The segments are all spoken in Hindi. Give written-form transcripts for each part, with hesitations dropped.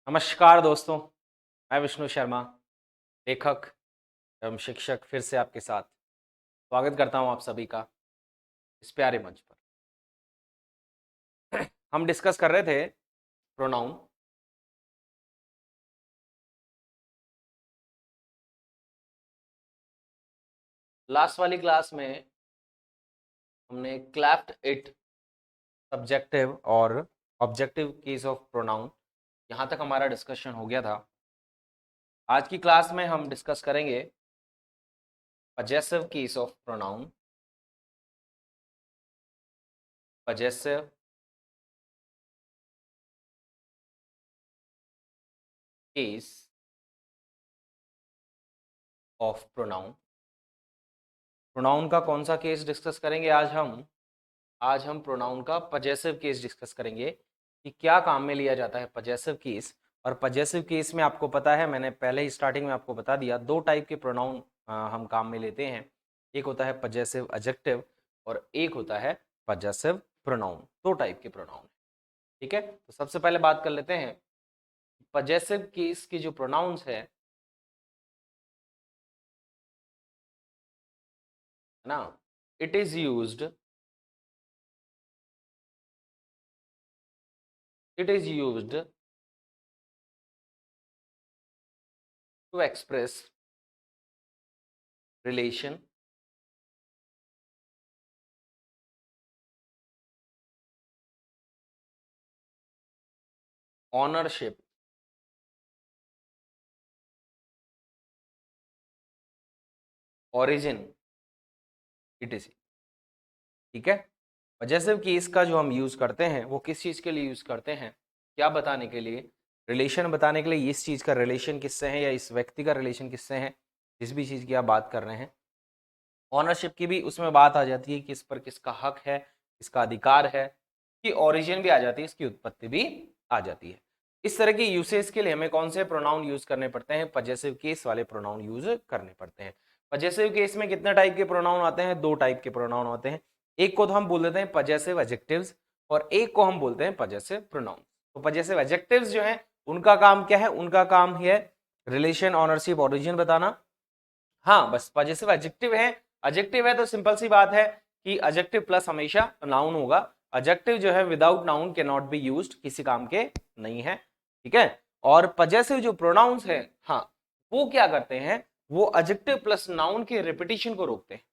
नमस्कार दोस्तों, मैं विष्णु शर्मा, लेखक एवं शिक्षक फिर से आपके साथ स्वागत करता हूं आप सभी का इस प्यारे मंच पर। हम डिस्कस कर रहे थे प्रोनाउन। लास्ट वाली क्लास में हमने क्लैप्ड इट, सब्जेक्टिव और ऑब्जेक्टिव केस ऑफ प्रोनाउन, यहां तक हमारा डिस्कशन हो गया था। आज की क्लास में हम डिस्कस करेंगे possessive case of pronoun, possessive case of pronoun. Pronoun का कौन सा केस डिस्कस करेंगे आज हम प्रोनाउन का पजेसिव केस डिस्कस करेंगे कि क्या काम में लिया जाता है पजेसिव केस। और पजेसिव केस में आपको पता है, मैंने पहले ही स्टार्टिंग में आपको बता दिया, दो टाइप के प्रोनाउन हम काम में लेते हैं। एक होता है पजेसिव एडजेक्टिव और एक होता है पजेसिव प्रोनाउन। दो टाइप के प्रोनाउन, ठीक है। तो सबसे पहले बात कर लेते हैं पजेसिव केस की जो प्रोनाउंस है ना, it is used to express relation, ownership, origin, ETC, ठीक है। पजेसिव केस का जो हम यूज करते हैं वो किस चीज के लिए यूज करते हैं, क्या बताने के लिए, रिलेशन बताने के लिए, इस चीज का रिलेशन किससे है या इस व्यक्ति का रिलेशन किससे है, जिस भी चीज की आप बात कर रहे हैं। ऑनरशिप की भी उसमें बात आ जाती है कि इस पर किसका हक है, किसका अधिकार है, कि ओरिजिन भी आ जाती है, इसकी उत्पत्ति भी आ जाती है। इस तरह की यूसेज के लिए हमें कौन से प्रोनाउन यूज करने पड़ते हैं, पजेसिव केस वाले प्रोनाउन यूज करने पड़ते हैं। पजेसिव केस में कितने टाइप के प्रोनाउन आते हैं, दो टाइप के प्रोनाउन आते हैं। एक को तो हम बोल देते हैं पजेसिव एडजेक्टिव्स और एक को हम बोलते हैं पजेसिव प्रोनाउन। तो पजेसिव एडजेक्टिव्स जो है उनका काम क्या है, उनका काम है रिलेशन, ऑनरशिप, ओरिजिन बताना। हाँ, बस पजेसिव एडजेक्टिव है, एडजेक्टिव है तो सिंपल सी बात है कि एडजेक्टिव प्लस हमेशा नाउन होगा। एडजेक्टिव जो है without noun can not be used, किसी काम के नहीं है, ठीक है। और पजेसिव जो प्रोनाउंस है, हाँ, वो क्या करते हैं, वो एडजेक्टिव प्लस नाउन के रिपीटिशन को रोकते हैं।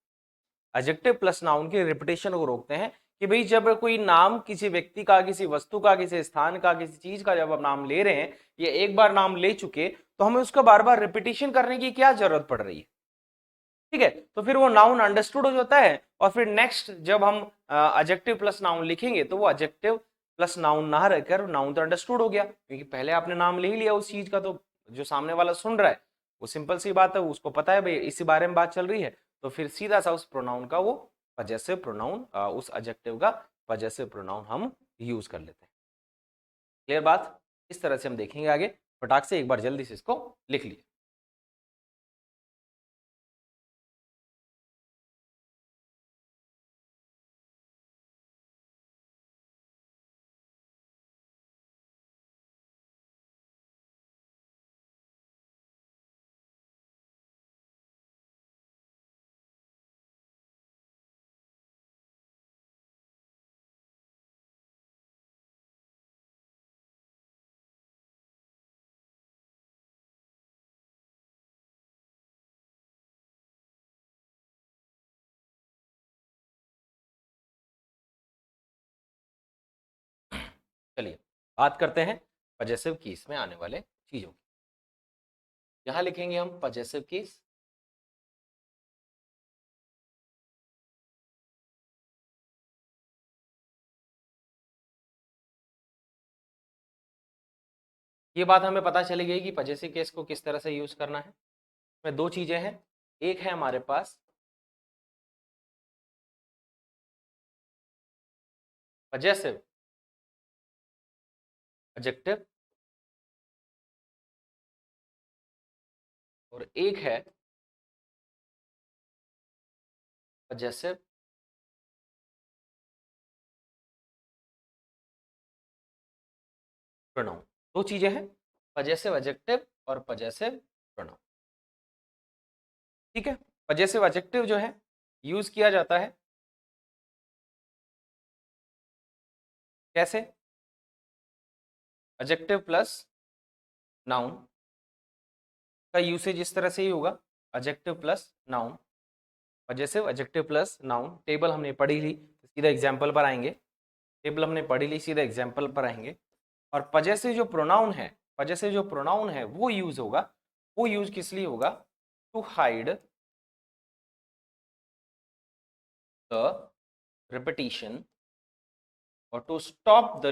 एडजेक्टिव प्लस नाउन के रिपीटिशन को रोकते हैं कि भाई जब कोई नाम किसी व्यक्ति का, किसी वस्तु का, किसी स्थान का, किसी चीज का जब हम नाम ले रहे हैं, ये एक बार नाम ले चुके तो हमें उसका बार बार रिपीटिशन करने की क्या जरूरत पड़ रही है, ठीक है। तो फिर वो नाउन अंडरस्टूड हो जाता है और फिर नेक्स्ट जब हम एडजेक्टिव प्लस नाउन लिखेंगे तो वो एडजेक्टिव प्लस नाउन ना रहकर नाउन तो अंडरस्टूड हो गया, क्योंकि पहले आपने नाम ले ही लिया उस चीज का, तो जो सामने वाला सुन रहा है वो सिंपल सी बात है, उसको पता है भाई इसी बारे में बात चल रही है, तो फिर सीधा सा उस प्रोनाउन का वो पजेसिव प्रोनाउन, उस एडजेक्टिव का पजेसिव प्रोनाउन हम यूज कर लेते हैं। क्लियर बात, इस तरह से हम देखेंगे आगे। फटाक से एक बार जल्दी से इसको लिख लीजिए। चलिए बात करते हैं पजेसिव केस में आने वाले चीजों की। यहां लिखेंगे हम पजेसिव केस। ये बात हमें पता चली गई कि पजेसिव केस को किस तरह से यूज करना है। इसमें दो चीजें हैं, एक है हमारे पास पजेसिव एडजेक्टिव और एक है पजेसिव प्रोनाउन। दो चीजें हैं, पजेसिव एडजेक्टिव और पजेसिव प्रोनाउन। ठीक है, पजेसिव एडजेक्टिव जो है यूज किया जाता है कैसे? एडजेक्टिव प्लस नाउन का यूसेज इस तरह से ही होगा, adjective plus noun, possessive adjective plus noun. Table हमने पढ़ी ली, सीधा एग्जाम्पल पर आएंगे। टेबल हमने पढ़ी ली, सीधा एग्जाम्पल पर आएंगे। और पजेसिव जो प्रोनाउन है, पजेसिव जो प्रोनाउन है वो यूज होगा, वो यूज किस लिए होगा? To hide the repetition or to stop the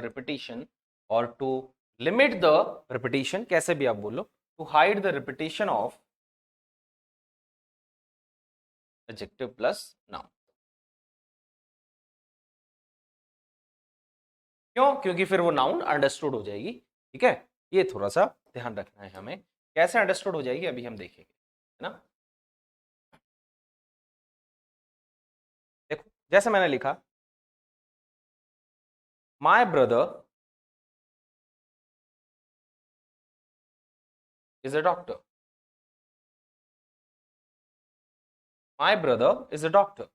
repetition or to limit the repetition, कैसे भी आप बोलो, to hide the repetition of adjective plus noun। क्यों? क्योंकि फिर वो नाउन अंडरस्टूड हो जाएगी। ठीक है, ये थोड़ा सा ध्यान रखना है हमें। कैसे अंडरस्टूड हो जाएगी अभी हम देखेंगे, है ना। देखो जैसे मैंने लिखा, my brother is a doctor, my brother is a doctor.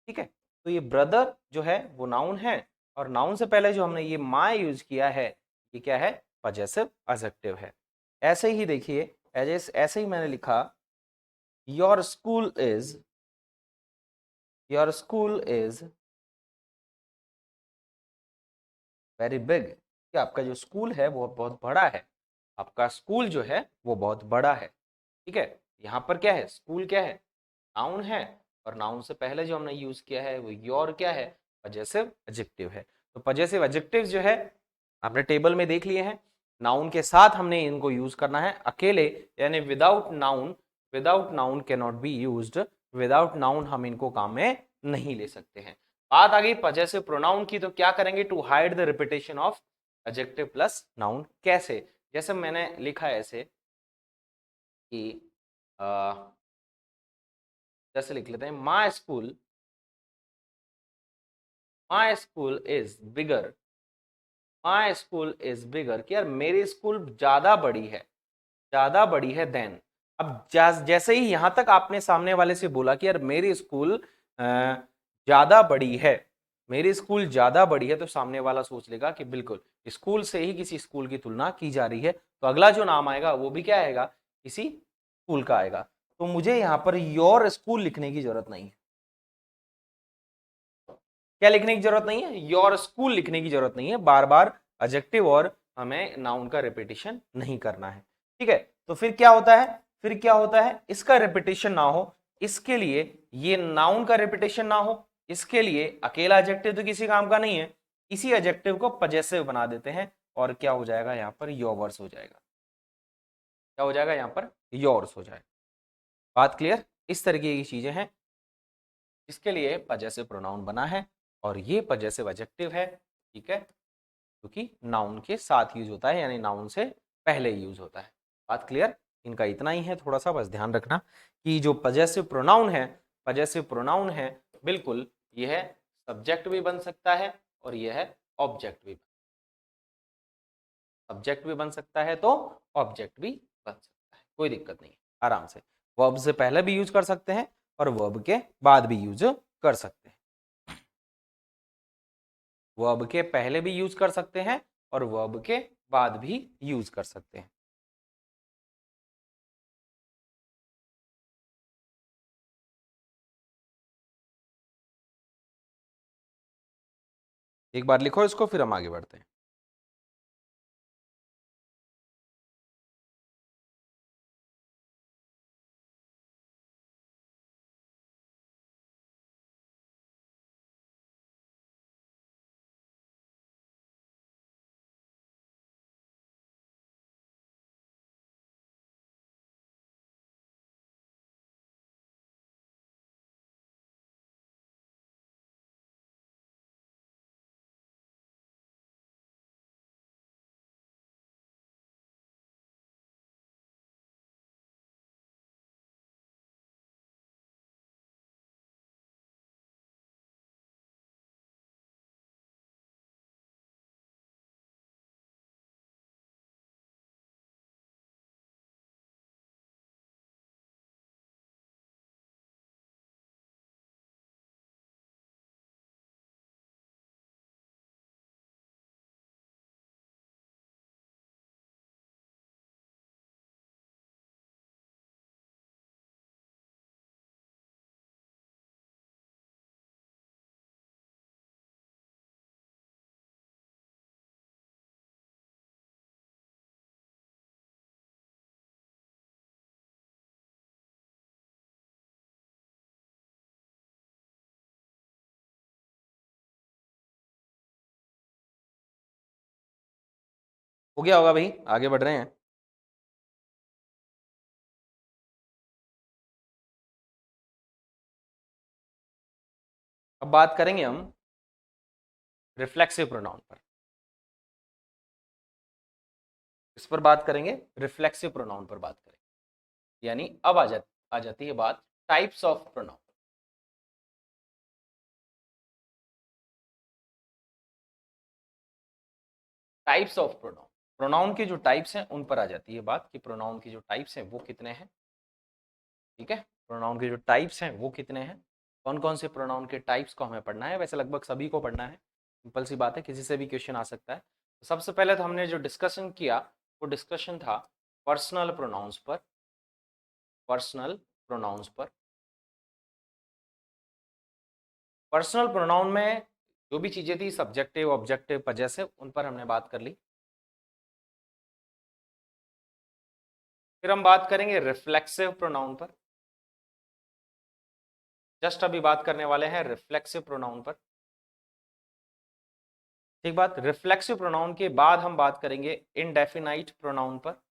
ठीक है, तो ये ब्रदर जो है वो नाउन है, और नाउन से पहले जो हमने ये माय यूज किया है, ये क्या है? पजेसिव एडजेक्टिव है। ऐसे ही देखिए, ऐसे ही मैंने लिखा, your school is, your school is very big, कि आपका जो स्कूल है वो बहुत बड़ा है, आपका स्कूल जो है वो बहुत बड़ा है। ठीक है, यहाँ पर क्या है? स्कूल क्या है? नाउन है, और नाउन से पहले जो हमने यूज किया है वो योर क्या है? पजेसिव एडजेक्टिव है। तो पजेसिव एडजेक्टिव जो है आपने टेबल में देख लिए हैं, नाउन के साथ हमने इनको यूज करना है, अकेले यानी without noun, without noun can not be used, without noun हम इनको काम में नहीं ले सकते हैं। बात आ गई पजेसिव प्रोनाउन की, तो क्या करेंगे? To hide the repetition of adjective plus noun. कैसे? जैसे मैंने लिखा है ऐसे कि जैसे लिख लेते हैं, my school is bigger, my school is bigger, कि यार मेरी स्कूल ज्यादा बड़ी है, ज्यादा बड़ी है देन। अब जैसे ही यहां तक आपने सामने वाले से बोला कि यार मेरी स्कूल ज्यादा बड़ी है, मेरी स्कूल ज्यादा बड़ी है, तो सामने वाला सोच लेगा कि बिल्कुल स्कूल से ही किसी स्कूल की तुलना की जा रही है, तो अगला जो नाम आएगा वो भी क्या आएगा? किसी स्कूल का आएगा। तो मुझे यहां पर योर स्कूल लिखने की जरूरत नहीं है। क्या लिखने की जरूरत नहीं है? योर स्कूल लिखने की जरूरत नहीं है। बार बार एडजेक्टिव और हमें नाउन का रिपीटिशन नहीं करना है। ठीक है, तो फिर क्या होता है? फिर क्या होता है? इसका रिपीटिशन ना हो, इसके लिए ये नाउन का रिपीटिशन ना हो, इसके लिए अकेला एडजेक्टिव तो किसी काम का नहीं है, इसी एडजेक्टिव को पजेसिव बना देते हैं, और क्या हो जाएगा? यहां पर योर्स हो जाएगा। क्या हो जाएगा? यहां पर योर्स हो जाएगा। बात क्लियर? इस तरीके की चीजें हैं जिसके लिए पजेसिव प्रोनाउन बना है, और ये पजेसिव एडजेक्टिव है। ठीक है, क्योंकि नाउन के साथ यूज होता है, यानी नाउन से पहले यूज होता है। बात क्लियर? इनका इतना ही है, थोड़ा सा बस ध्यान रखना कि जो पजेसिव प्रोनाउन है, पजेसिव प्रोनाउन है, बिल्कुल यह सब्जेक्ट भी बन सकता है और यह है ऑब्जेक्ट भी, सब्जेक्ट भी बन सकता है तो ऑब्जेक्ट भी बन सकता है, कोई दिक्कत नहीं, आराम से। वर्ब से पहले भी यूज कर सकते हैं और वर्ब के बाद भी यूज कर सकते हैं, वर्ब के पहले भी यूज कर सकते हैं और वर्ब के बाद भी यूज कर सकते हैं। एक बार लिखो इसको, फिर हम आगे बढ़ते हैं। हो गया होगा भाई, आगे बढ़ रहे हैं। अब बात करेंगे हम रिफ्लेक्सिव प्रोनाउन पर। इस पर बात करेंगे, रिफ्लेक्सिव प्रोनाउन पर बात करेंगे। यानी अब आ जाती है बात types of pronoun. Types of pronoun, pronoun के जो टाइप्स हैं उन पर आ जाती है बात कि प्रोनाउन की जो टाइप्स हैं वो कितने हैं। ठीक है, प्रोनाउन के जो टाइप्स हैं वो कितने हैं, कौन कौन से प्रोनाउन के टाइप्स को हमें पढ़ना है। वैसे लगभग सभी को पढ़ना है, सिंपल सी बात है, किसी से भी क्वेश्चन आ सकता है। तो सबसे पहले तो हमने जो डिस्कशन किया वो डिस्कशन था पर्सनल प्रोनाउंस पर। पर्सनल प्रोनाउंस पर, पर्सनल प्रोनाउन में जो भी चीजें थी सब्जेक्टिव, ऑब्जेक्टिव, पजेसिव, उन पर हमने बात कर ली। फिर हम बात करेंगे रिफ्लेक्सिव प्रोनाउन पर। जस्ट अभी बात करने वाले हैं रिफ्लेक्सिव प्रोनाउन पर। ठीक बात, रिफ्लेक्सिव प्रोनाउन के बाद हम बात करेंगे इनडेफिनाइट प्रोनाउन पर।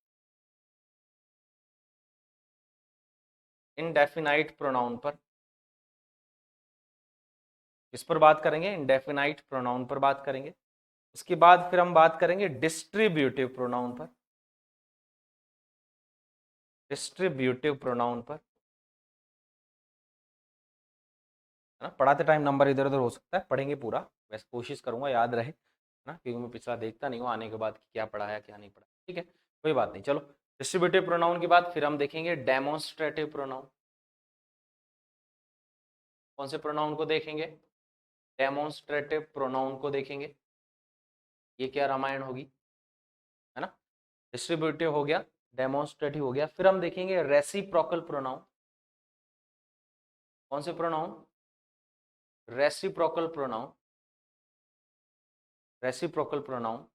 इनडेफिनाइट प्रोनाउन पर, इस पर बात करेंगे, इनडेफिनाइट प्रोनाउन पर बात करेंगे। इसके बाद फिर हम बात करेंगे डिस्ट्रीब्यूटिव प्रोनाउन पर। डिस्ट्रीब्यूटिव प्रोनाउन पर, है ना। पढ़ाते टाइम नंबर इधर उधर हो सकता है, पढ़ेंगे पूरा, वैसे कोशिश करूंगा याद रहे, है ना, क्योंकि मैं पिछला देखता नहीं हूँ आने के बाद कि क्या पढ़ा है क्या नहीं पढ़ा। ठीक है, कोई बात नहीं। चलो, डिस्ट्रीब्यूटिव प्रोनाउन के बाद फिर हम देखेंगे डेमोन्स्ट्रेटिव प्रोनाउन। कौन से प्रोनाउन को देखेंगे? डेमोन्स्ट्रेटिव प्रोनाउन को देखेंगे। ये क्या रामायण होगी, है ना। डिस्ट्रीब्यूटिव हो गया, डेमोन्स्ट्रेटिव हो गया, फिर हम देखेंगे रेसिप्रोकल प्रोनाउन। कौन से pronoun? Reciprocal pronoun. Reciprocal pronoun,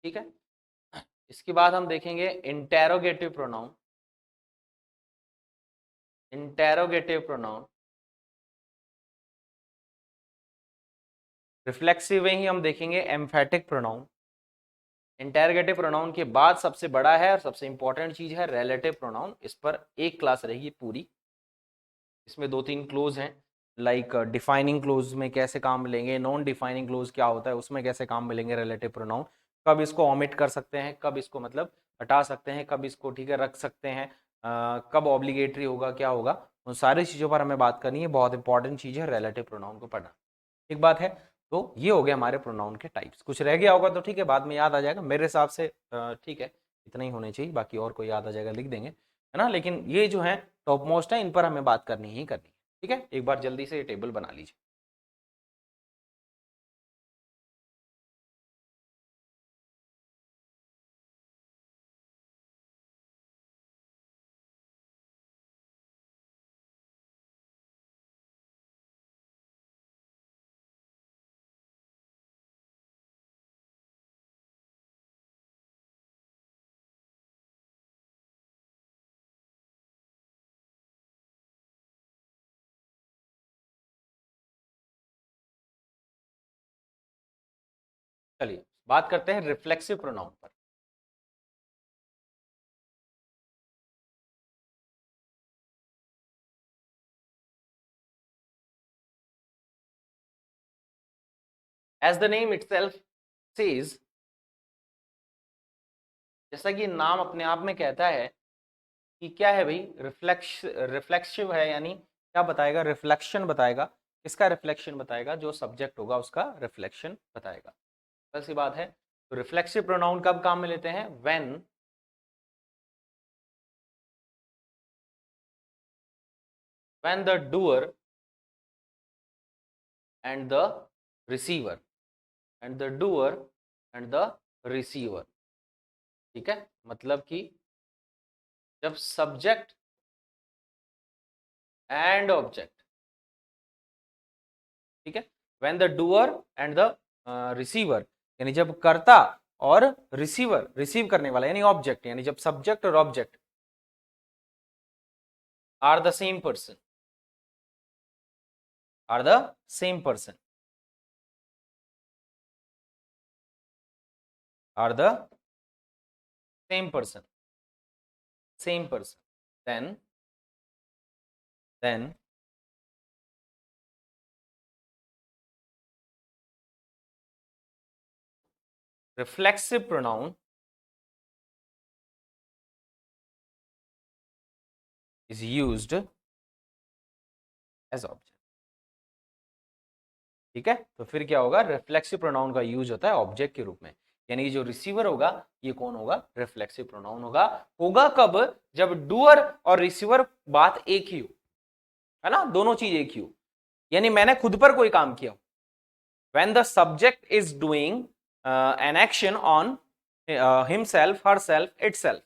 ठीक है। इसके बाद हम देखेंगे interrogative pronoun. Interrogative pronoun, reflexive में ही हम देखेंगे एम्फेटिक प्रोनाउन। इंटेरोगेटिव प्रोनाउन के बाद सबसे बड़ा है और सबसे इंपॉर्टेंट चीज है रिलेटिव प्रोनाउन। इस पर एक क्लास रहेगी पूरी। इसमें दो तीन क्लोज हैं, लाइक डिफाइनिंग क्लोज में कैसे काम मिलेंगे, नॉन डिफाइनिंग क्लोज क्या होता है उसमें कैसे काम मिलेंगे रिलेटिव प्रोनाउन, कब इसको ऑमिट कर सकते हैं, कब इसको मतलब हटा सकते हैं, कब इसको ठीक है रख सकते हैं, कब ऑब्लिगेटरी होगा, क्या होगा, उन सारी चीज़ों पर हमें बात करनी है। बहुत इंपॉर्टेंट चीज़ है रिलेटिव प्रोनाउन को पढ़ना। ठीक बात है। तो ये हो गया हमारे प्रोनाउन के टाइप्स। कुछ रह गया होगा तो ठीक है बाद में याद आ जाएगा मेरे हिसाब से, ठीक है इतना ही होने चाहिए, बाकी और कोई याद आ जाएगा लिख देंगे, है ना। लेकिन ये जो है टॉप मोस्ट है, इन पर हमें बात करनी ही करनी है। ठीक है, एक बार जल्दी से ये टेबल बना लीजिए। चलिए बात करते हैं रिफ्लेक्सिव प्रोनाउन पर। As the name itself says, जैसा कि नाम अपने आप में कहता है कि क्या है भाई, रिफ्लेक्सिव है, यानी क्या बताएगा, रिफ्लेक्शन बताएगा। किसका रिफ्लेक्शन बताएगा? जो सब्जेक्ट होगा उसका रिफ्लेक्शन बताएगा। कल सी बात है। तो रिफ्लेक्सिव प्रोनाउन कब काम में लेते हैं? When the doer and the receiver, and the doer and the receiver. ठीक है, मतलब कि जब सब्जेक्ट एंड ऑब्जेक्ट, ठीक है, when the doer and the receiver, यानी जब कर्ता और रिसीवर, रिसीव करने वाला यानी ऑब्जेक्ट, यानी जब सब्जेक्ट और object are the same person, are the same person, are the same person, then reflexive pronoun is used as object. ठीक है, तो फिर क्या होगा, रिफ्लेक्सिव प्रोनाउन का यूज होता है ऑब्जेक्ट के रूप में, यानी जो रिसीवर होगा ये कौन होगा, रिफ्लेक्सिव प्रोनाउन होगा। होगा कब, जब डूअर और रिसीवर बात एक ही हो, है ना, दोनों चीज एक ही हो, यानी मैंने खुद पर कोई काम किया, when the subject is doing an action on himself, herself, itself,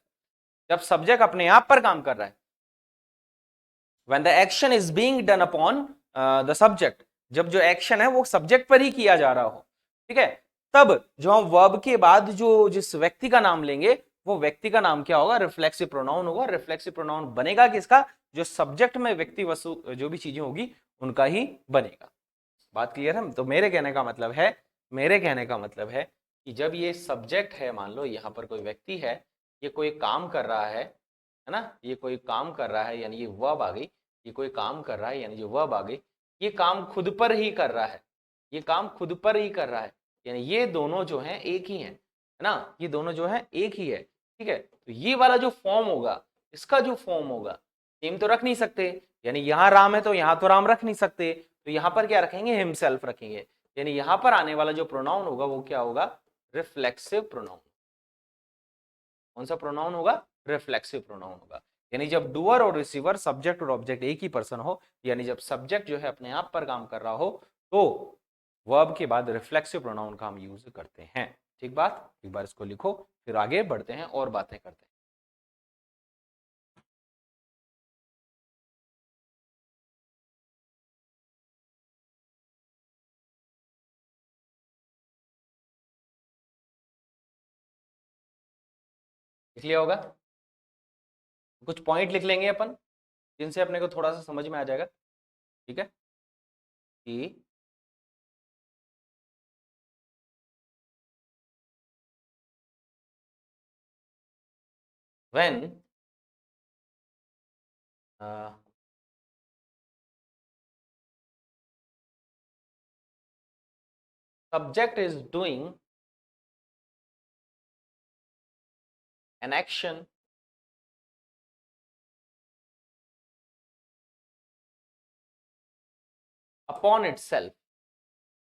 जब सब्जेक्ट अपने आप पर काम कर रहा है, when the action is being done upon the subject, जब जो एक्शन है वो सब्जेक्ट पर ही किया जा रहा हो, ठीक है, तब जो हम वर्ब के बाद जो जिस व्यक्ति का नाम लेंगे वो व्यक्ति का नाम क्या होगा, रिफ्लेक्सिव प्रोनाउन होगा। रिफ्लेक्सिव प्रोनाउन बनेगा किसका, जो सब्जेक्ट में व्यक्ति वस्तु जो भी चीजें होगी उनका ही बनेगा। बात क्लियर है। तो मेरे कहने का मतलब है कि जब ये सब्जेक्ट है, मान लो यहाँ पर कोई व्यक्ति है, ये कोई काम कर रहा है ना, ये कोई काम कर रहा है, यानी ये वर्ब आ गई, ये कोई काम कर रहा है यानी जो वर्ब आ गई, ये काम खुद पर ही कर रहा है, ये काम खुद पर ही कर रहा है, यानी ये दोनों जो हैं एक ही हैं, है ना, ये दोनों जो हैं एक ही है, ठीक है। तो ये वाला जो फॉर्म होगा, इसका जो फॉर्म होगा, सेम तो रख नहीं सकते, यानी यहाँ राम है तो यहाँ तो राम रख नहीं सकते, तो यहाँ पर क्या रखेंगे, हिमसेल्फ रखेंगे, यानी यहाँ पर आने वाला जो प्रोनाउन होगा वो क्या होगा, रिफ्लेक्सिव प्रोनाउन। कौन सा प्रोनाउन होगा, रिफ्लेक्सिव प्रोनाउन होगा, यानी जब डूअर और रिसीवर, सब्जेक्ट और ऑब्जेक्ट एक ही पर्सन हो, यानी जब सब्जेक्ट जो है अपने आप पर काम कर रहा हो, तो वर्ब के बाद रिफ्लेक्सिव प्रोनाउन का हम यूज करते हैं। ठीक बात, एक बार इसको लिखो, फिर आगे बढ़ते हैं और बातें करते हैं। लिख लिया होगा, कुछ पॉइंट लिख लेंगे अपन जिनसे अपने को थोड़ा सा समझ में आ जाएगा, ठीक है, कि when subject is doing an action upon itself,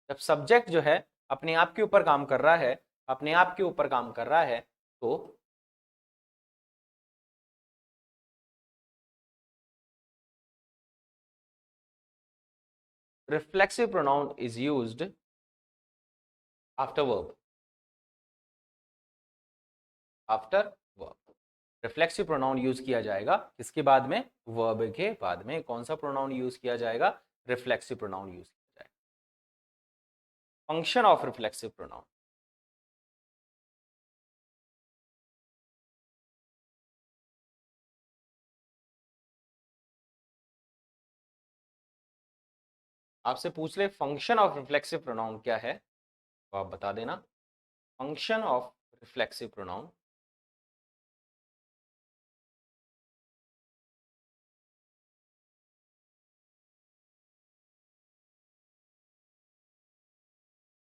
जब सब्जेक्ट जो है अपने आप के ऊपर काम कर रहा है, अपने आप के ऊपर काम कर रहा है, तो reflexive pronoun is used after verb, after verb, reflexive pronoun use किया जाएगा किसके बाद में, वर्ब के बाद में। कौन सा प्रोनाउन यूज किया जाएगा, रिफ्लेक्सिव प्रोनाउन यूज किया जाएगा। फंक्शन ऑफ रिफ्लेक्सिव प्रोनाउन, आपसे पूछ ले फंक्शन ऑफ रिफ्लेक्सिव प्रोनाउन क्या है, तो आप बता देना। Function of reflexive pronoun,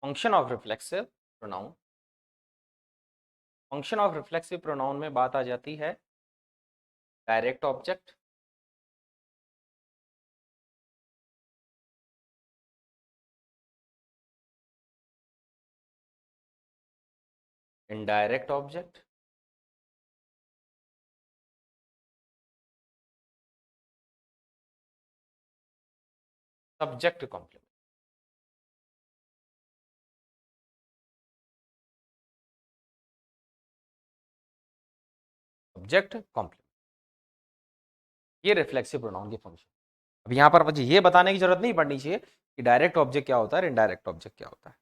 function of reflexive pronoun, function of reflexive pronoun में बात आ जाती है direct object, indirect object, subject complement. Subject complement, ये रिफ्लेक्सिव प्रोनाउन के फंक्शन। अब यहां पर मुझे ये बताने की जरूरत नहीं पड़नी चाहिए कि डायरेक्ट ऑब्जेक्ट क्या होता है, इनडायरेक्ट ऑब्जेक्ट क्या होता है।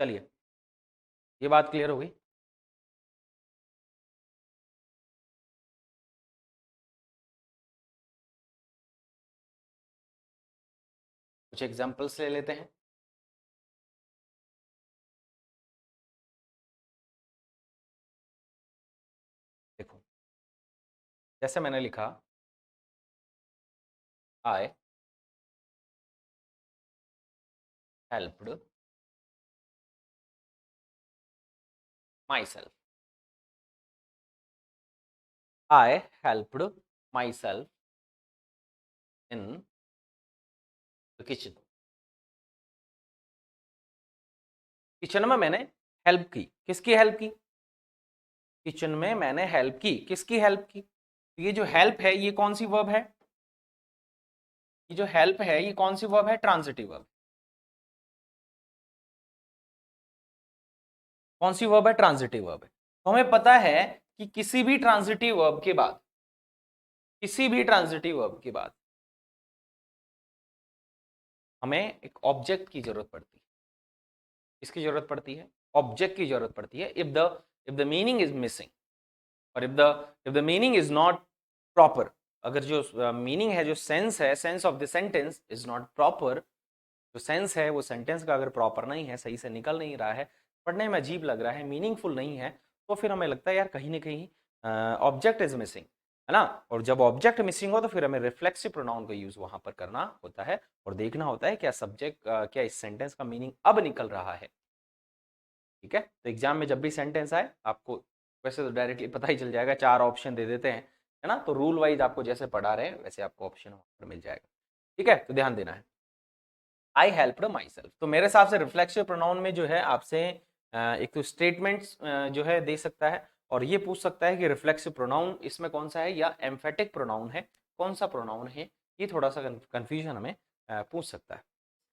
चलिए, ये बात क्लियर हो गई। कुछ एग्जांपल्स ले लेते हैं। देखो, जैसे मैंने लिखा, आई helped my self, I helped my self in the kitchen. Kitchen में मैंने हेल्प की, किसकी हेल्प की? किचन में मैंने हेल्प की, किसकी हेल्प की? ये जो हेल्प है ये कौन सी वर्ब है? ये जो हेल्प है ये कौन सी वर्ब है? Transitive verb. कौन सी वर्ब है? ट्रांजिटिव वर्ब है। तो हमें पता है कि किसी भी ट्रांजिटिव वर्ब के बाद, किसी भी ट्रांजिटिव वर्ब के बाद हमें एक ऑब्जेक्ट की जरूरत पड़ती है। किसकी जरूरत पड़ती है? ऑब्जेक्ट की जरूरत पड़ती है। If the meaning is missing, और if the meaning is not proper, अगर जो मीनिंग है, जो सेंस है, sense of the sentence is not proper, जो सेंस है वो सेंटेंस का अगर प्रॉपर नहीं है, सही से निकल नहीं रहा है, पढ़ने में अजीब लग रहा है, मीनिंगफुल नहीं है, तो फिर हमें लगता है यार कहीं ना कहीं ऑब्जेक्ट इज मिसिंग, है ना। और जब ऑब्जेक्ट मिसिंग हो तो फिर हमें रिफ्लेक्सिव प्रोनाउन का यूज वहां पर करना होता है और देखना होता है क्या सब्जेक्ट, क्या इस सेंटेंस का मीनिंग अब निकल रहा है। ठीक है, तो एग्जाम में जब भी सेंटेंस आए आपको वैसे तो डायरेक्टली पता ही चल जाएगा, 4 ऑप्शन दे देते हैं, है ना, तो रूल वाइज आपको जैसे पढ़ा रहे हैं वैसे आपको ऑप्शन वहां पर मिल जाएगा। ठीक है, तो ध्यान देना है। आई हेल्प्ड माई सेल्फ, तो मेरे हिसाब से रिफ्लेक्सिव प्रोनाउन में जो है आपसे एक तो स्टेटमेंट्स जो है दे सकता है, और ये पूछ सकता है कि रिफ्लेक्सिव प्रोनाउन इसमें कौन सा है या एम्फेटिक प्रोनाउन है, कौन सा प्रोनाउन है, ये थोड़ा सा कंफ्यूजन हमें पूछ सकता है।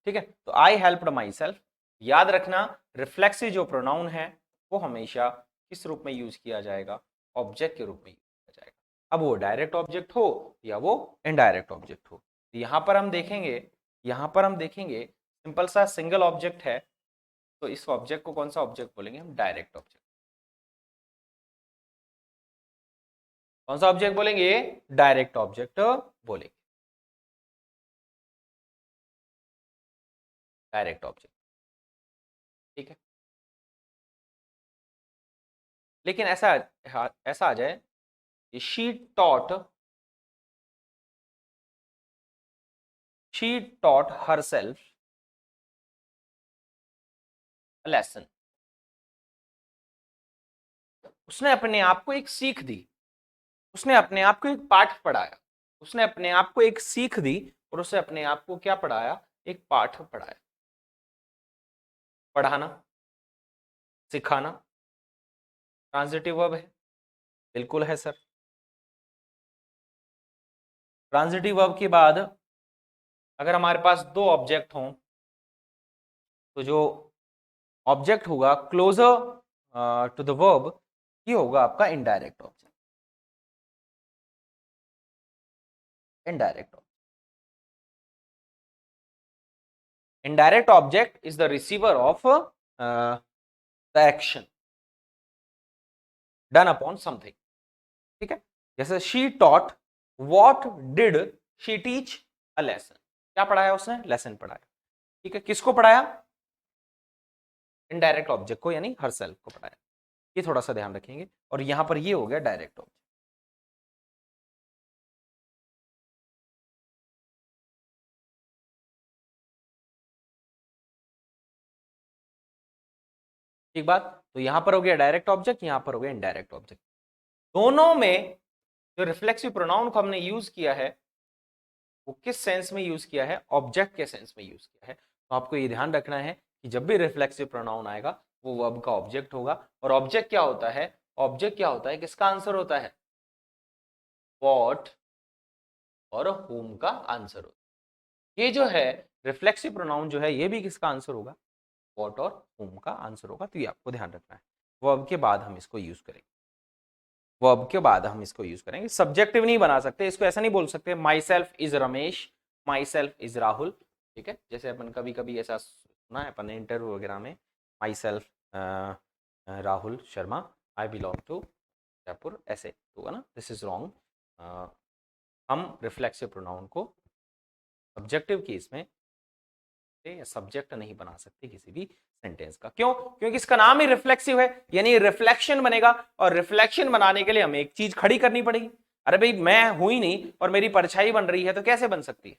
ठीक है, तो आई हेल्प्ड माई सेल्फ, याद रखना रिफ्लेक्सिव जो प्रोनाउन है वो हमेशा किस रूप में यूज किया जाएगा? ऑब्जेक्ट के रूप में यूज किया जाएगा। अब वो डायरेक्ट ऑब्जेक्ट हो या वो इनडायरेक्ट ऑब्जेक्ट हो। यहां पर हम देखेंगे, यहां पर हम देखेंगे सिंपल सा सिंगल ऑब्जेक्ट है, तो इस ऑब्जेक्ट को कौन सा ऑब्जेक्ट बोलेंगे? हम डायरेक्ट ऑब्जेक्ट। कौन सा ऑब्जेक्ट बोलेंगे? डायरेक्ट ऑब्जेक्ट बोलेंगे, डायरेक्ट ऑब्जेक्ट। ठीक है, लेकिन ऐसा आ जाए, she taught, she taught her self lesson, उसने अपने आप को एक सीख दी, उसने अपने आप को एक पाठ पढ़ाया, उसने अपने आप को एक सीख दी और उसे अपने आप को क्या पढ़ाया? एक पाठ पढ़ाया। पढ़ाना, सिखाना ट्रांजिटिव वर्ब है, बिल्कुल है सर। ट्रांजिटिव वर्ब के बाद अगर हमारे पास दो ऑब्जेक्ट हों तो जो ऑब्जेक्ट होगा क्लोजर टू द वर्ब, ये होगा आपका indirect object, indirect object. Indirect object is the receiver of the action done upon something. ठीक है, जैसे she taught, what did she teach? A lesson. क्या पढ़ाया उसने? लेसन पढ़ाया। ठीक है, किसको पढ़ाया? इनडायरेक्ट ऑब्जेक्ट को, यानी हर सेल्फ को पढ़ाया। ये थोड़ा सा ध्यान रखेंगे, और यहां पर ये हो गया डायरेक्ट ऑब्जेक्ट। ठीक बात, तो यहां पर हो गया डायरेक्ट ऑब्जेक्ट, यहां पर हो गया इनडायरेक्ट ऑब्जेक्ट। दोनों में जो रिफ्लेक्सिव प्रोनाउन को हमने यूज किया है वो किस सेंस में यूज किया है? ऑब्जेक्ट के सेंस में यूज किया है। तो आपको ये ध्यान रखना है कि जब भी रिफ्लेक्सिव प्रोनाउन आएगा वो वर्ब का ऑब्जेक्ट होगा, और ऑब्जेक्ट क्या होता है? ऑब्जेक्ट क्या होता है? किसका आंसर होता है? व्हाट और whom का आंसर होता है। ये जो है रिफ्लेक्सिव प्रोनाउन जो है ये भी किसका आंसर होगा? व्हाट और whom का आंसर होगा। तो ये आपको ध्यान रखना है, वर्ब के बाद हम इसको यूज करेंगे, वर्ब के बाद हम इसको यूज करेंगे। सब्जेक्टिव नहीं बना सकते इसको, ऐसा नहीं बोल सकते my self is Ramesh, my self is Rahul. ठीक है, जैसे अपन कभी कभी ऐसा सुना है अपन ने इंटरव्यू वगैरह में, myself Rahul Sharma, I belong to Jaipur, ऐसे होगा ना, दिस इज रॉन्ग। हम रिफ्लेक्सिव प्रोनाउन को सब्जेक्टिव केस में सब्जेक्ट नहीं बना सकते किसी भी सेंटेंस का। क्यों? क्योंकि इसका नाम ही रिफ्लेक्सिव है, यानी रिफ्लेक्शन बनेगा, और रिफ्लेक्शन बनाने के लिए हमें एक चीज खड़ी करनी पड़ेगी। अरे भाई मैं हूं ही नहीं और मेरी परछाई बन रही है तो कैसे बन सकती है?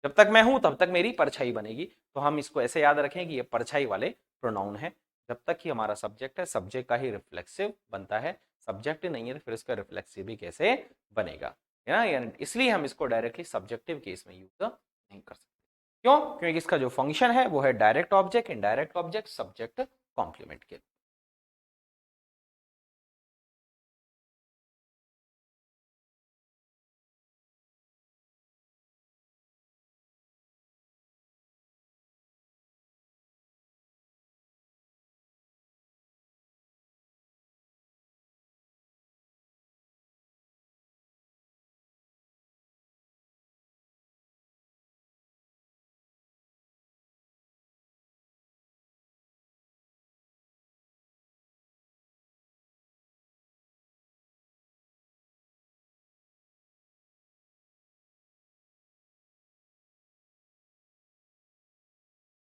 जब तक मैं हूं तब तक मेरी परछाई बनेगी। तो हम इसको ऐसे याद रखें कि ये परछाई वाले प्रोनाउन है। जब तक ही हमारा सब्जेक्ट है, सब्जेक्ट का ही रिफ्लेक्सिव बनता है। सब्जेक्ट नहीं है तो फिर इसका रिफ्लेक्सिव भी कैसे बनेगा, है ना? यानी इसलिए हम इसको डायरेक्टली सब्जेक्टिव केस में यूज नहीं कर सकते। क्यों? क्योंकि इसका जो फंक्शन है वो है direct object, indirect object, subject, complement के।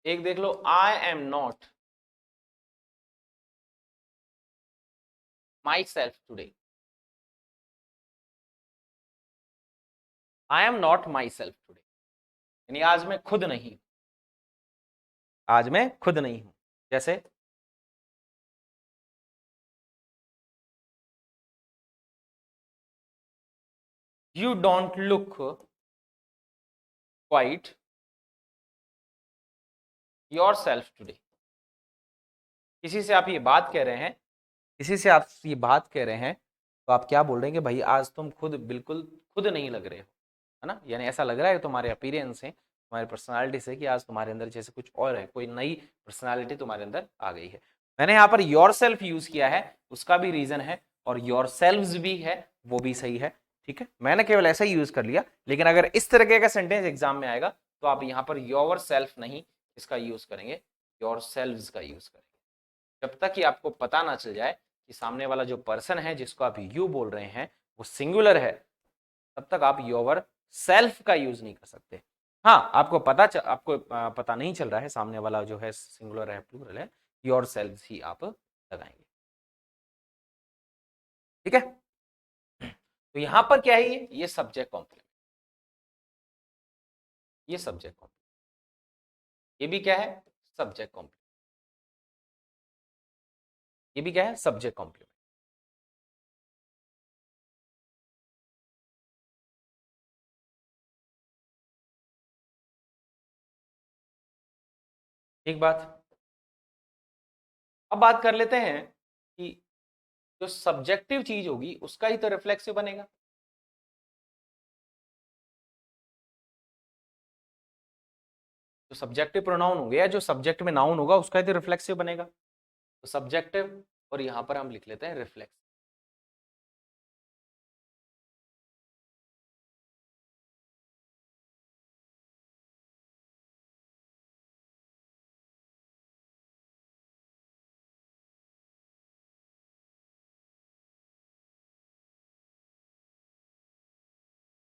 एक देख लो, I am not myself today. I am not myself today, यानी आज मैं खुद नहीं, आज मैं खुद नहीं हूं। जैसे you don't look quite your self today. किसी से आप ये बात कह रहे हैं, किसी से आप ये बात कह रहे हैं, तो आप क्या बोल रहे हैं कि भाई आज तुम खुद बिल्कुल खुद नहीं लग रहे हो, है ना? यानी ऐसा लग रहा है तुम्हारे अपीयरेंस से, तुम्हारी पर्सनालिटी से, कि आज तुम्हारे अंदर जैसे कुछ और है, कोई नई पर्सनालिटी तुम्हारे अंदर आ गई है। मैंने यहाँ पर योर सेल्फ यूज किया है, उसका भी रीजन है, और योर सेल्व्स भी है, वो भी सही है। ठीक है, मैंने केवल ऐसा ही यूज कर लिया। लेकिन अगर इस तरह का सेंटेंस एग्जाम में आएगा तो आप यहाँ पर योर सेल्फ नहीं, इसका यूज करेंगे, योर सेल्व्स का यूज करेंगे। जब तक कि आपको पता ना चल जाए कि सामने वाला जो पर्सन है जिसको आप यू बोल रहे हैं वो सिंगुलर है, तब तक आप योर सेल्फ का यूज नहीं कर सकते। हाँ, आपको पता नहीं चल रहा है सामने वाला जो है सिंगुलर है प्लूरल है, योर सेल्फ ही आप लगाएंगे। ठीक है, तो यहां पर क्या है, ये सब्जेक्ट कॉम्प्लीमेंट, ये सब्जेक्ट कॉम्प्लीमेंट, ये भी क्या है, सब्जेक्ट कॉम्प्लीमेंट, ये भी क्या है, सब्जेक्ट कॉम्प्लीमेंट। एक बात, अब बात कर लेते हैं कि जो सब्जेक्टिव चीज होगी उसका ही तो रिफ्लेक्सिव बनेगा। जो सब्जेक्टिव प्रोनाउन हो गया, जो सब्जेक्ट में नाउन होगा उसका ही तो रिफ्लेक्सिव बनेगा। तो सब्जेक्टिव, और यहां पर हम लिख लेते हैं रिफ्लेक्स।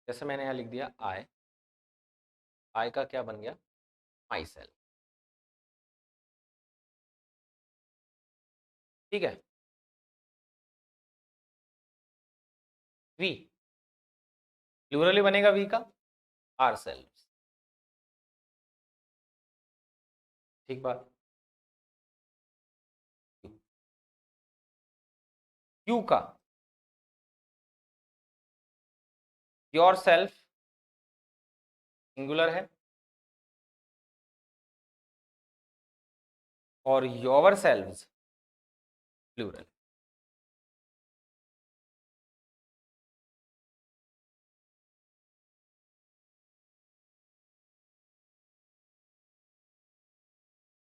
जैसे मैंने यहां लिख दिया आई, आई का क्या बन गया, माई सेल्फ। ठीक है, वी, प्लूरली बनेगा वी का, आर सेल्फ। ठीक बात, यू का, योर सेल्फ सिंगुलर है, और yourselves plural.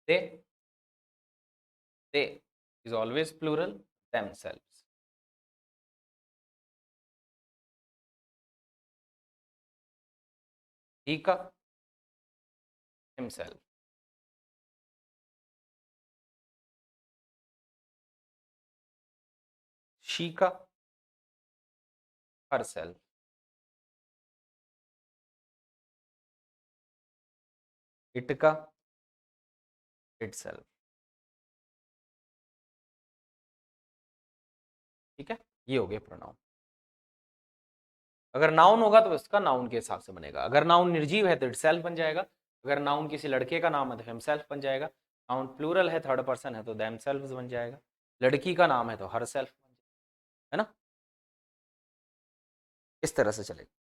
They, they is always plural, themselves। He का, himself। शी का हर सेल्फ, इट का इट सेल्फ। ठीक है, ये हो गया प्रोनाउन। अगर नाउन होगा तो इसका नाउन के हिसाब से बनेगा। अगर नाउन निर्जीव है तो इट सेल्फ बन जाएगा। अगर नाउन किसी लड़के का नाम है तो हिमसेल्फ बन जाएगा। नाउन प्लूरल है, थर्ड पर्सन है तो देम सेल्फ बन जाएगा। लड़की का नाम है तो हर सेल्फ बन जाएगा, है ना। इस तरह से चलेगा।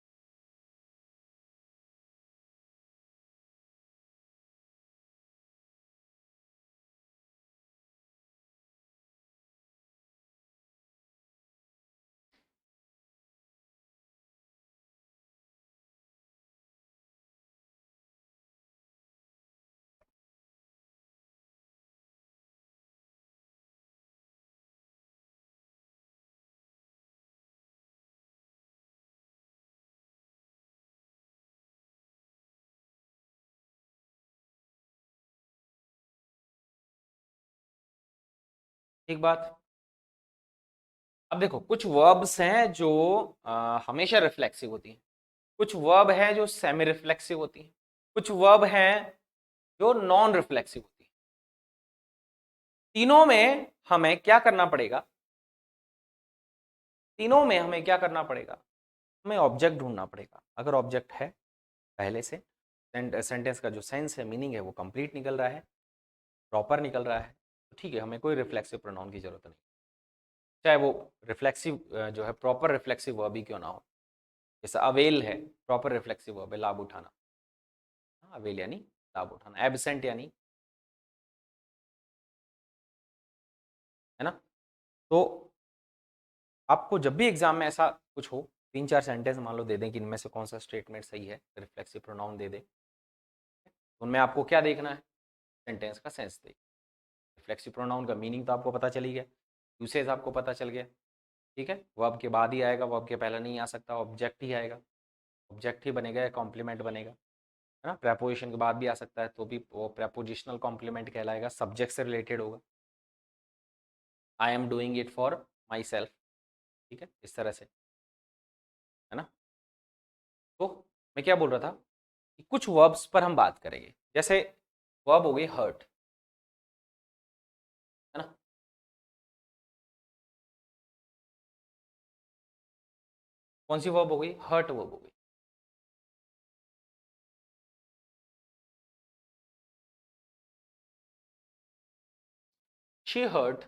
एक बात, अब देखो कुछ वर्ब्स हैं जो हमेशा रिफ्लेक्सिव होती हैं, कुछ वर्ब हैं जो सेमी रिफ्लेक्सिव होती हैं, कुछ वर्ब हैं जो नॉन रिफ्लेक्सिव होती हैं। तीनों में हमें क्या करना पड़ेगा, तीनों में हमें क्या करना पड़ेगा, हमें ऑब्जेक्ट ढूंढना पड़ेगा। अगर ऑब्जेक्ट है पहले से, सेंटेंस का जो सेंस है, मीनिंग है, वो कंप्लीट निकल रहा है, प्रॉपर निकल रहा है, तो ठीक है, हमें कोई रिफ्लेक्सिव प्रोनाउन की जरूरत नहीं, चाहे वो रिफ्लेक्सिव जो है प्रॉपर रिफ्लेक्सिव वर्ब ही क्यों ना हो। जैसे अवेल है, प्रॉपर रिफ्लेक्सिव वर्ब है, लाभ उठाना। अवेल यानी लाभ उठाना, एब्सेंट यानी, है ना। तो आपको जब भी एग्जाम में ऐसा कुछ हो, 3-4 सेंटेंस मान लो दे दें कि इनमें से कौन सा स्टेटमेंट सही है, रिफ्लेक्सिव प्रोनाउन दे दे, उनमें आपको क्या देखना है, सेंटेंस का सेंस देखना। रिफ्लेक्सिव प्रोनाउन का मीनिंग तो आपको पता चली गया, यूसेज आपको पता चल गया। ठीक है, वर्ब के बाद ही आएगा, वर्ब के पहले नहीं आ सकता, ऑब्जेक्ट ही आएगा, ऑब्जेक्ट ही बनेगा या कॉम्प्लीमेंट बनेगा, है ना। प्रेपोजिशन के बाद भी आ सकता है तो भी वो प्रेपोजिशनल कॉम्प्लीमेंट कहलाएगा, सब्जेक्ट से रिलेटेड होगा। I am doing it for my self, ठीक है, इस तरह से, है ना। तो मैं क्या बोल रहा था कि कुछ वर्ब्स पर हम बात करेंगे, जैसे वर्ब हो गई हर्ट, है ना। कौन सी वर्ब हो गई, हर्ट वर्ब हो गई। She hurt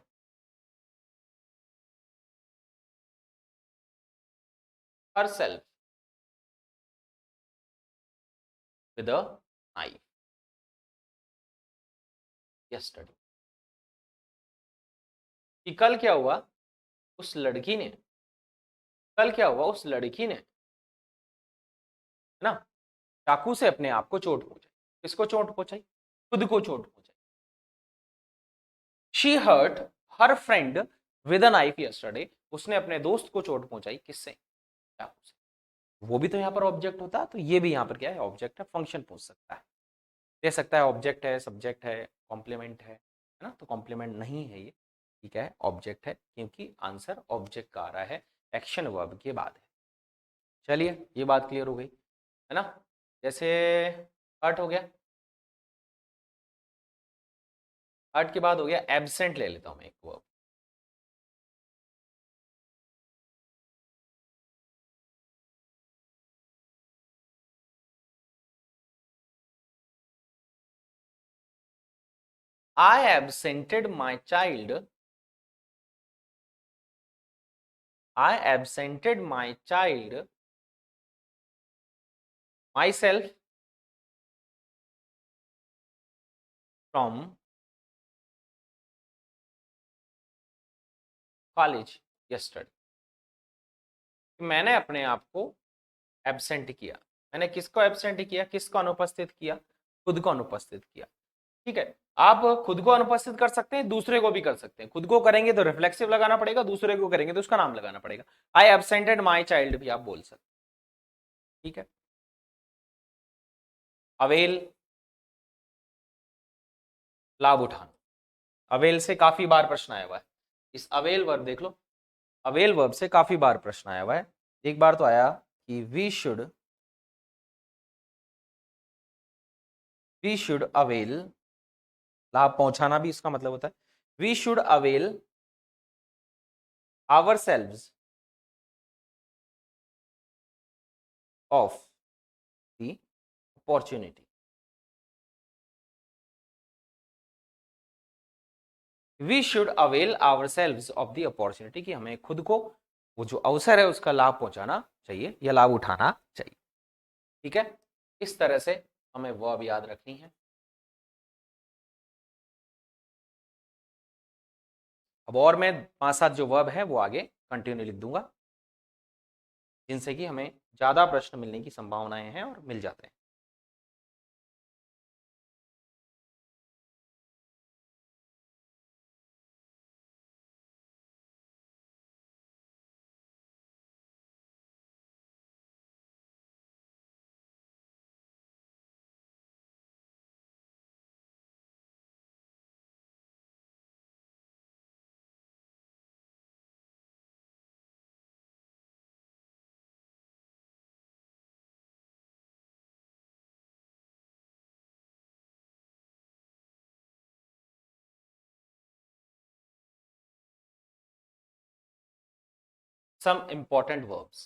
herself with a knife yesterday। कि कल क्या हुआ, उस लड़की ने, कल क्या हुआ उस लड़की ने, है ना, चाकू से अपने आप को चोट पहुंचाई। किसको चोट पहुंचाई, खुद को चोट पहुंचाई। She hurt her friend with a knife yesterday, उसने अपने दोस्त को चोट पहुंचाई, किससे, चाकू से। वो भी तो यहाँ पर ऑब्जेक्ट होता है, तो ये भी यहाँ पर क्या है, ऑब्जेक्ट है, फंक्शन पूछ सकता है, दे सकता है ऑब्जेक्ट है, सब्जेक्ट है, कॉम्प्लीमेंट है ना। तो कॉम्प्लीमेंट नहीं है ये, ठीक है, ऑब्जेक्ट है, क्योंकि आंसर ऑब्जेक्ट का आ रहा है, एक्शन वर्ब के बाद है। चलिए ये बात क्लियर हो गई, है ना। जैसे हर्ट हो गया, हर्ट के बाद हो गया एब्सेंट, ले लेता हूं मैं एक verb. I absented my child, I absented my child myself from college yesterday. मैंने अपने आप को एब्सेंट किया, मैंने किसको एब्सेंट किया, किसको अनुपस्थित किया, खुद को अनुपस्थित किया। ठीक है, आप खुद को अनुपस्थित कर सकते हैं, दूसरे को भी कर सकते हैं। खुद को करेंगे तो रिफ्लेक्सिव लगाना पड़ेगा, दूसरे को करेंगे तो उसका नाम लगाना पड़ेगा। आई एब्सेंटेड माई चाइल्ड भी आप बोल सकते हैं। ठीक है, अवेल लाभ उठाना, अवेल से काफी बार प्रश्न आया हुआ है। इस अवेल वर्ब देख लो, अवेल वर्ब से काफी बार प्रश्न आया हुआ है। एक बार तो आया कि वी शुड अवेल, लाभ पहुंचाना भी इसका मतलब होता है। We should avail ourselves of the opportunity. We should avail ourselves of the opportunity, कि हमें खुद को वो जो अवसर है उसका लाभ पहुंचाना चाहिए या लाभ उठाना चाहिए। ठीक है, इस तरह से हमें वर्ब याद रखनी है। अब और मैं 5-7 जो वर्ब है वो आगे कंटिन्यू लिख दूंगा, जिनसे कि हमें ज्यादा प्रश्न मिलने की संभावनाएं हैं और मिल जाते हैं। Some important verbs.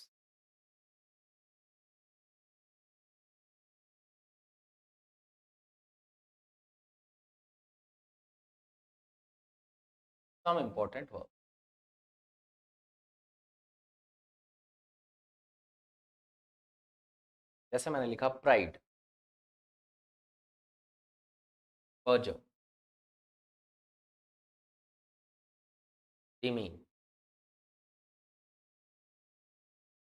Some important verb. जैसे मैंने लिखा pride, perjure, demean,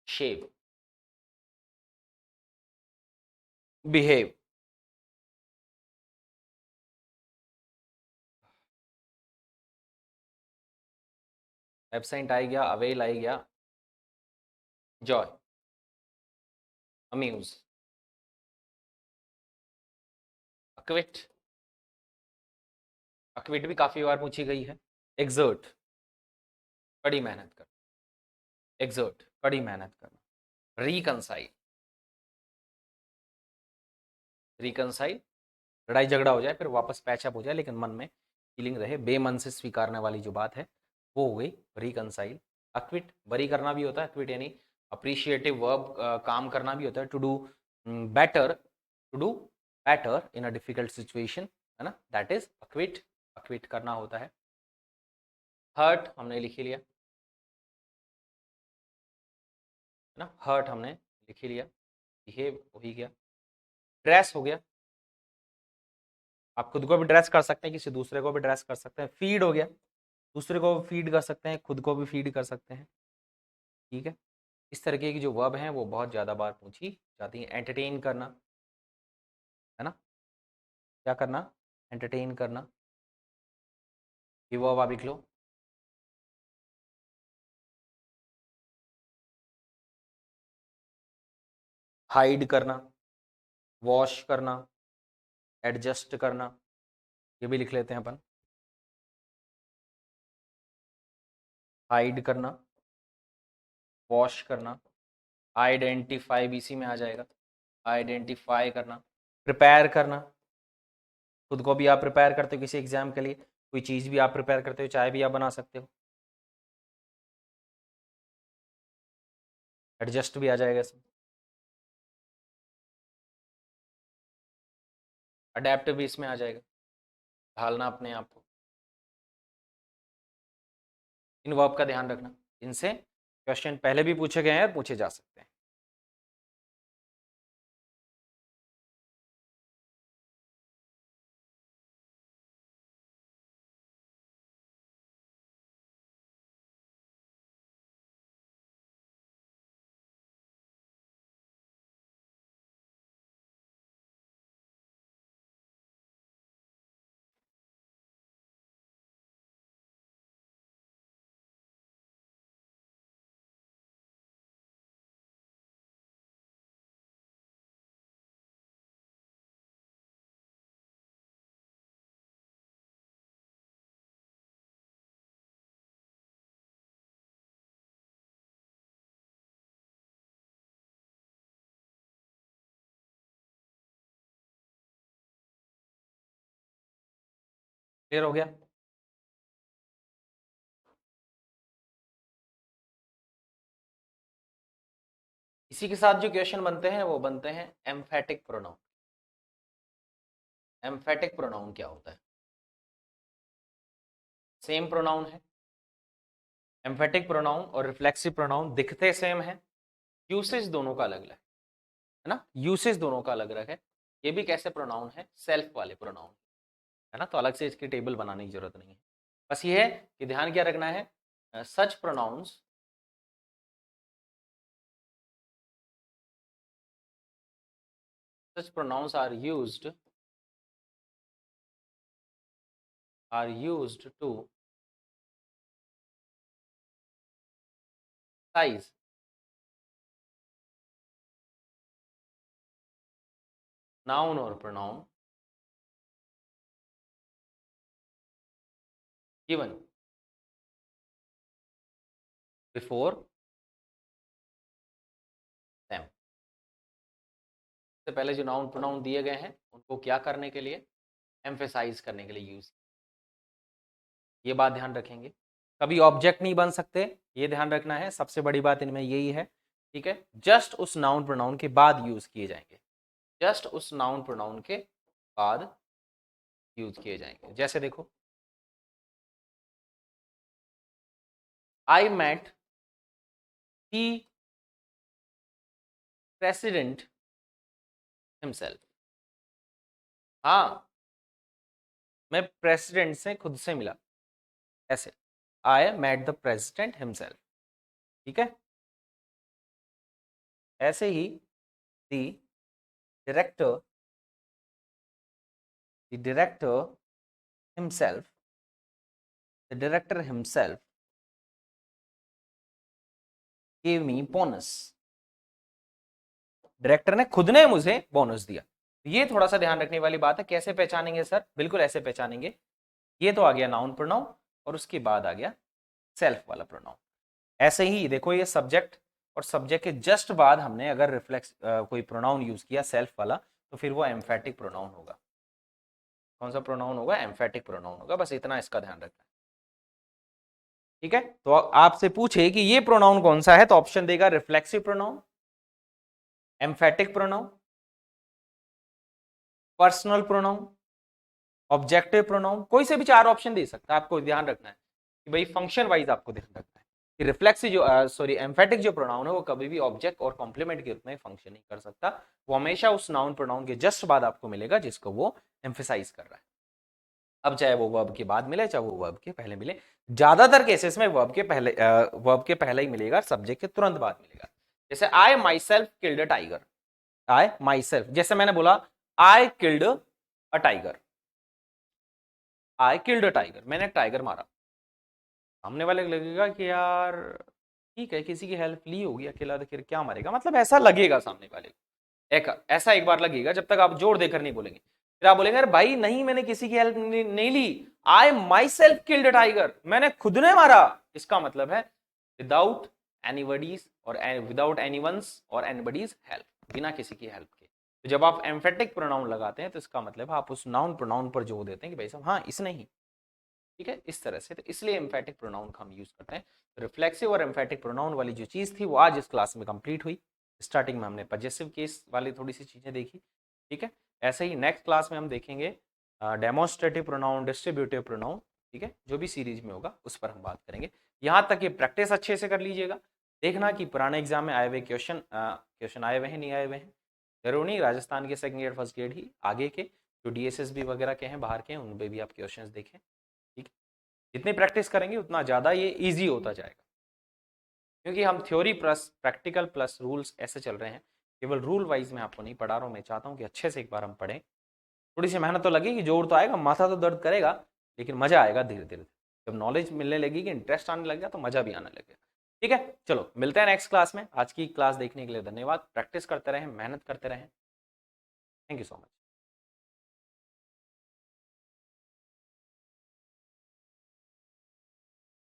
shave, behave, absent आ गया, अवेल आ गया, जॉय, अम्यूज, अक्विट, अक्विट भी काफी बार पूछी गई है। एक्सर्ट, कड़ी मेहनत करना, एक्सर्ट कड़ी मेहनत करना। रिकनसाइल, रिकनसाइल लड़ाई झगड़ा हो जाए फिर वापस पैचअप हो जाए लेकिन मन में फीलिंग रहे, बेमन से स्वीकारने वाली जो बात है वो हो गई रिकनसाइल। अक्विट बरी करना भी होता है, अक्विट यानी अप्रिशिएटिव वर्ब, काम करना भी होता है, to do better, to do better in a difficult situation, है ना, दैट इज अक्विट, अक्विट करना होता है। हर्ट हमने लिख ही लिया, है ना, हर्ट हमने लिख ही लिया। बिहेव हो ही गया। ड्रेस हो गया, आप खुद को भी ड्रेस कर सकते हैं, किसी दूसरे को भी ड्रेस कर सकते हैं। फीड हो गया, दूसरे को भी फीड कर सकते हैं, खुद को भी फीड कर सकते हैं। ठीक है, इस तरीके की जो वर्ब हैं वो बहुत ज़्यादा बार पूछी जाती हैं। एंटरटेन करना, है ना, क्या करना, एंटरटेन करना, ये वर्ब आप लिख लो। हाइड करना, वॉश करना, एडजस्ट करना, ये भी लिख लेते हैं अपन। हाइड करना, वॉश करना, आइडेंटिफाई भी इसी में आ जाएगा, आइडेंटिफाई करना। प्रिपेयर करना, खुद को भी आप प्रिपेयर करते हो किसी एग्जाम के लिए, कोई चीज़ भी आप प्रिपेयर करते हो, चाय भी आप बना सकते हो। एडजस्ट भी आ जाएगा इसमें। अडेप्ट भी इसमें आ जाएगा, ढालना अपने आप को। इन वर्ब का ध्यान रखना, इनसे क्वेश्चन पहले भी पूछे गए हैं, पूछे जा सकते हैं। क्लियर हो गया? इसी के साथ जो क्वेश्चन बनते हैं वो बनते हैं एम्फेटिक प्रोनाउन। एम्फेटिक प्रोनाउन क्या होता है? सेम प्रोनाउन है। एम्फेटिक प्रोनाउन और रिफ्लेक्सिव प्रोनाउन दिखते सेम है, यूसेज दोनों का अलग अलग है ना, यूसेज दोनों का अलग अलग है। ये भी कैसे प्रोनाउन है? सेल्फ वाले प्रोनाउन है ना, तो अलग से इसकी टेबल बनाने की जरूरत नहीं है। बस ये है कि ध्यान क्या रखना है, सच pronounce such pronouns are used to size noun or pronoun given before them। से पहले जो नाउन प्रोनाउन दिए गए हैं उनको क्या करने के लिए? एम्फेसाइज करने के लिए यूज। ये बात ध्यान रखेंगे, कभी ऑब्जेक्ट नहीं बन सकते, ये ध्यान रखना है, सबसे बड़ी बात इनमें यही है। ठीक है, जस्ट उस नाउन प्रोनाउन के बाद यूज किए जाएंगे, जस्ट उस नाउन प्रोनाउन के बाद यूज किए जाएंगे। जैसे देखो, I met the president himself. हाँ, मैं प्रेसिडेंट से खुद से मिला, ऐसे I met the president himself. ठीक है, ऐसे ही the director himself, the director himself gave me bonus। Director ने खुद ने मुझे बोनस दिया। ये थोड़ा सा ध्यान रखने वाली बात है। कैसे पहचानेंगे सर? बिल्कुल ऐसे पहचानेंगे, ये तो आ गया नाउन प्रोनाउन और उसके बाद आ गया सेल्फ वाला प्रोनाउन। ऐसे ही देखो, ये सब्जेक्ट और सब्जेक्ट के जस्ट बाद हमने अगर रिफ्लेक्स कोई प्रोनाउन यूज किया सेल्फ वाला, तो फिर वो एम्फेटिक प्रोनाउन होगा। कौन सा प्रोनाउन होगा? एम्फेटिक प्रोनाउन होगा। बस इतना इसका ध्यान रखना है। ठीक है, तो आपसे पूछे कि ये प्रोनाउन कौन सा है, तो ऑप्शन देगा reflexive pronoun, emphatic pronoun, personal pronoun, objective pronoun. कोई से भी चार ऑप्शन दे सकता है। आपको ध्यान रखना है कि भाई फंक्शन वाइज आपको ध्यान रखना है कि रिफ्लेक्सिव जो सॉरी एम्फेटिक जो प्रोनाउन है वो कभी भी ऑब्जेक्ट और कॉम्प्लीमेंट के रूप में फंक्शन नहीं कर सकता। वो हमेशा उस नाउन प्रोनाउन के जस्ट बाद आपको मिलेगा जिसको वो एम्फेसाइज कर रहा है। अब चाहे वो वर्ब के बाद मिले, चाहे वो वर्ब के पहले मिले, ज्यादातर केसेस में वर्ब के पहले ही मिलेगा, सब्जेक्ट के तुरंत बाद मिलेगा। जैसे I myself killed a tiger, I myself, जैसे मैंने बोला I killed a tiger, I killed a tiger, मैंने टाइगर मारा। सामने वाले को लगेगा कि यार ठीक है, किसी की हेल्प ली होगी, अकेला तो फिर क्या मारेगा, मतलब ऐसा लगेगा सामने वाले को। ऐसा एक बार लगेगा जब तक आप जोर देकर नहीं बोलेंगे। फिर आप बोलेंगे अरे भाई नहीं, मैंने किसी की हेल्प नहीं ली, आई माई सेल्फ किल्ड टाइगर, मैंने खुद ने मारा। इसका मतलब है विदाउट एनीबडीज और विदाउट एनीवंस और एनीबडीज हेल्प, बिना किसी की हेल्प के। तो जब आप एम्फेटिक प्रोनाउन लगाते हैं तो इसका मतलब आप उस नाउन प्रोनाउन पर जोर देते हैं कि भाई साहब हाँ इसने ही। ठीक है, इस तरह से, तो इसलिए एम्फेटिक प्रोनाउन का हम यूज करते हैं। रिफ्लेक्सिव और एम्फेटिक प्रोनाउन वाली जो चीज थी वो आज इस क्लास में कंप्लीट हुई। स्टार्टिंग में हमने पजेसिव केस वाली थोड़ी सी चीजें देखी। ठीक है, ऐसे ही नेक्स्ट क्लास में हम देखेंगे डेमोन्स्ट्रेटिव प्रोनाउन, डिस्ट्रीब्यूटिव प्रोनाउन। ठीक है, जो भी सीरीज में होगा उस पर हम बात करेंगे। यहाँ तक ये प्रैक्टिस अच्छे से कर लीजिएगा, देखना कि पुराने एग्जाम में आए हुए क्वेश्चन आए हुए हैं नहीं आए हुए हैं। जरूर नहीं राजस्थान के सेकंड ग्रेड फर्स्ट ग्रेड ही, आगे के जो DSSB वगैरह के हैं बाहर के हैं उन पर भी आप क्वेश्चन देखें। ठीक, जितनी प्रैक्टिस करेंगे उतना ज़्यादा ये इजी होता जाएगा, क्योंकि हम theory plus practical plus rules ऐसे चल रहे हैं। केवल रूल वाइज मैं आपको नहीं पढ़ा रहा हूँ, मैं चाहता हूँ कि अच्छे से एक बार हम पढ़ें। थोड़ी सी मेहनत तो लगेगी, जोर तो आएगा, माथा तो दर्द करेगा, लेकिन मजा आएगा धीरे धीरे। जब नॉलेज मिलने लगेगी, इंटरेस्ट आने लगेगा, तो मजा भी आने लगेगा। ठीक है, चलो मिलते हैं नेक्स्ट क्लास में। आज की क्लास देखने के लिए धन्यवाद। प्रैक्टिस करते रहें, मेहनत करते रहें। Thank you so much.